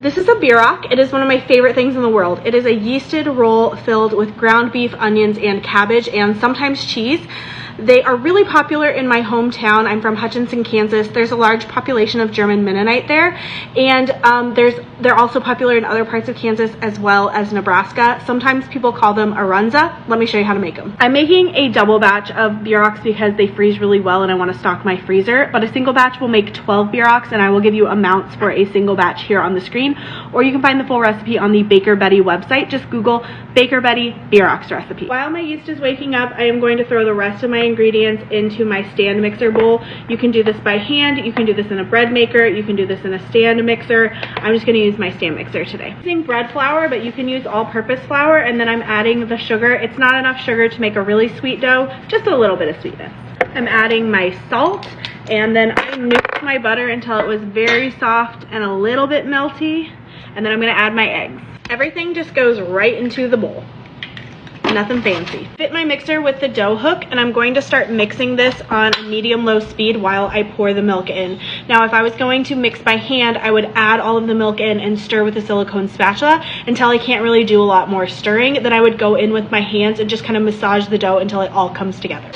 This is a bierock. It is one of my favorite things in the world. It is a yeasted roll filled with ground beef, onions, and cabbage, and sometimes cheese. They are really popular in my hometown. I'm from Hutchinson, Kansas. There's a large population of German Mennonite there, and they're also popular in other parts of Kansas as well as Nebraska. Sometimes people call them a Runza. Let me show you how to make them. I'm making a double batch of bierocks because they freeze really well and I want to stock my freezer, but a single batch will make 12 bierocks, and I will give you amounts for a single batch here on the screen, or you can find the full recipe on the Baker Betty website. Just Google Baker Betty bierocks recipe. While my yeast is waking up, I am going to throw the rest of my ingredients into my stand mixer bowl. You can do this by hand, you can do this in a bread maker, you can do this in a stand mixer. I'm just going to use my stand mixer today. I'm using bread flour, but you can use all-purpose flour, and then I'm adding the sugar. It's not enough sugar to make a really sweet dough, just a little bit of sweetness. I'm adding my salt, and then I nuked my butter until it was very soft and a little bit melty, and then I'm going to add my eggs. Everything just goes right into the bowl. Nothing fancy. Fit my mixer with the dough hook, and I'm going to start mixing this on a medium-low speed while I pour the milk in. Now, if I was going to mix by hand, I would add all of the milk in and stir with a silicone spatula until I can't really do a lot more stirring. Then I would go in with my hands and just kind of massage the dough until it all comes together.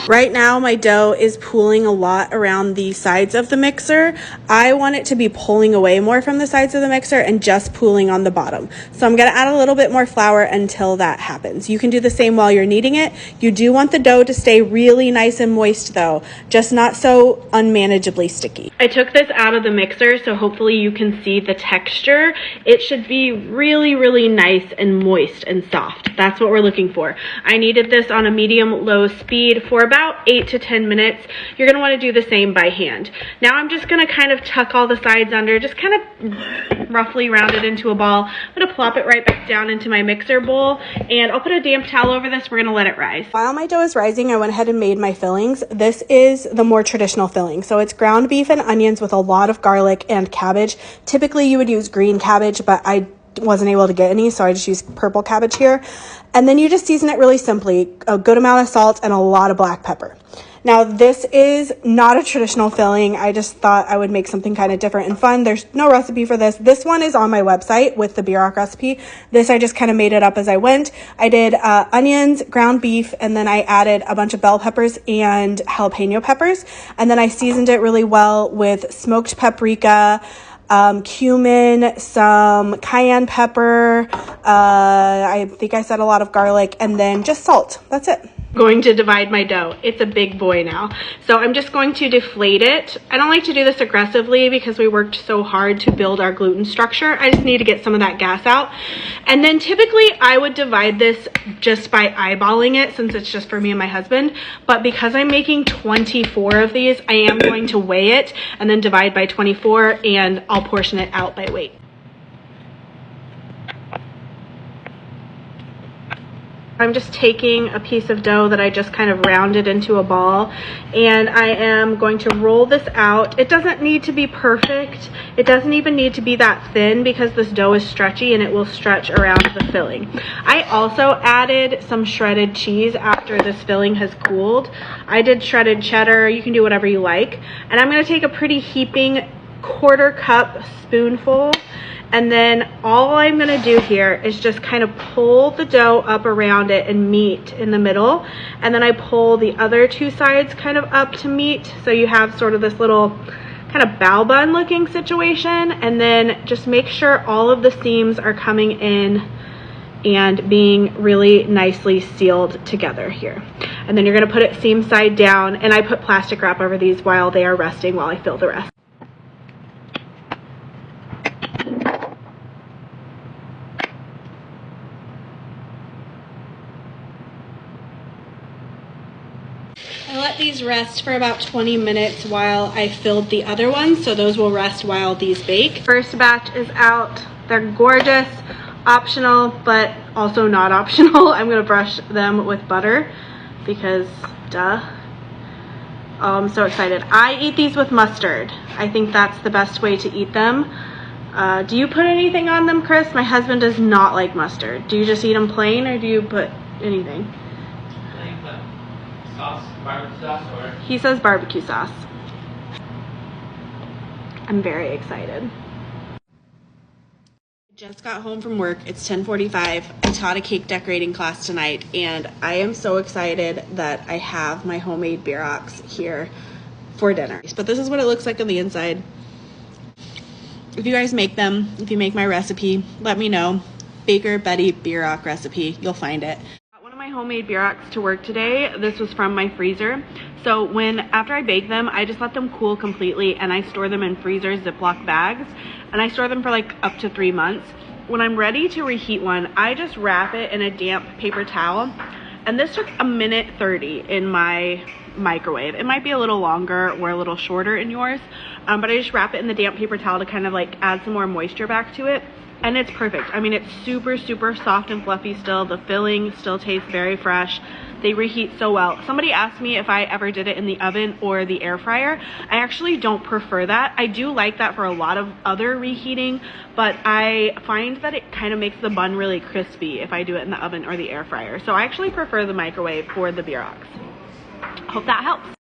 Right now, my dough is pooling a lot around the sides of the mixer. I want it to be pulling away more from the sides of the mixer and just pooling on the bottom. So I'm gonna add a little bit more flour until that happens. You can do the same while you're kneading it. You do want the dough to stay really nice and moist though, just not so unmanageably sticky. I took this out of the mixer, so hopefully you can see the texture. It should be really, really nice and moist and soft. That's what we're looking for. I kneaded this on a medium-low speed for about 8 to 10 minutes. You're going to want to do the same by hand. Now I'm just going to kind of tuck all the sides under, just kind of roughly round it into a ball. I'm going to plop it right back down into my mixer bowl, and I'll put a damp towel over this. We're going to let it rise. While my dough is rising, I went ahead and made my fillings. This is the more traditional filling. So it's ground beef and onions with a lot of garlic and cabbage. Typically you would use green cabbage, but I wasn't able to get any, so I just used purple cabbage here. And then you just season it really simply, a good amount of salt and a lot of black pepper. Now this is not a traditional filling. I just thought I would make something kind of different and fun. There's no recipe for this. This one is on my website with the bierock recipe. This I just kind of made it up as I went. I did onions, ground beef, and then I added a bunch of bell peppers and jalapeno peppers. And then I seasoned it really well with smoked paprika, cumin, some cayenne pepper, I think I said a lot of garlic, and then just salt. That's it. Going to divide my dough. It's a big boy now. So I'm just going to deflate it. I don't like to do this aggressively because we worked so hard to build our gluten structure. I just need to get some of that gas out. And then typically I would divide this just by eyeballing it since it's just for me and my husband. But because I'm making 24 of these, I am going to weigh it and then divide by 24, and I'll portion it out by weight. I'm just taking a piece of dough that I just kind of rounded into a ball, and I am going to roll this out. It doesn't need to be perfect. It doesn't even need to be that thin because this dough is stretchy and it will stretch around the filling. I also added some shredded cheese after this filling has cooled. I did shredded cheddar. You can do whatever you like. And I'm going to take a pretty heaping 1/4 cup spoonful, and then all I'm going to do here is just kind of pull the dough up around it and meet in the middle. And then I pull the other two sides kind of up to meet. So you have sort of this little kind of bow bun looking situation. And then just make sure all of the seams are coming in and being really nicely sealed together here. And then you're going to put it seam side down. And I put plastic wrap over these while they are resting while I fill the rest. I let these rest for about 20 minutes while I filled the other ones, so those will rest while these bake. First batch is out. They're gorgeous, optional, but also not optional. I'm gonna brush them with butter because duh. Oh, I'm so excited. I eat these with mustard. I think that's the best way to eat them. Do you put anything on them, Chris? My husband does not like mustard. Do you just eat them plain, or do you put anything? Sauce, barbecue sauce, or? He says barbecue sauce. I'm very excited. Just got home from work. It's 10:45. I taught a cake decorating class tonight, and I am so excited that I have my homemade bieroks here for dinner. But this is what it looks like on the inside. If you guys make them, if you make my recipe, let me know. Baker Betty bierock recipe, you'll find it. Got one of my homemade bieroks to work today. This was from my freezer. So after I bake them, I just let them cool completely, and I store them in freezer Ziploc bags, and I store them for like up to 3 months. When I'm ready to reheat one, I just wrap it in a damp paper towel, and this took 1:30 in my microwave. It might be a little longer or a little shorter in yours, but I just wrap it in the damp paper towel to kind of like add some more moisture back to it, and it's perfect. I mean, it's super soft and fluffy still. The filling still tastes very fresh. They reheat so well. Somebody asked me if I ever did it in the oven or the air fryer. I actually don't prefer that. I do like that for a lot of other reheating, but I find that it kind of makes the bun really crispy if I do it in the oven or the air fryer. So I actually prefer the microwave for the bieroks. Hope that helps.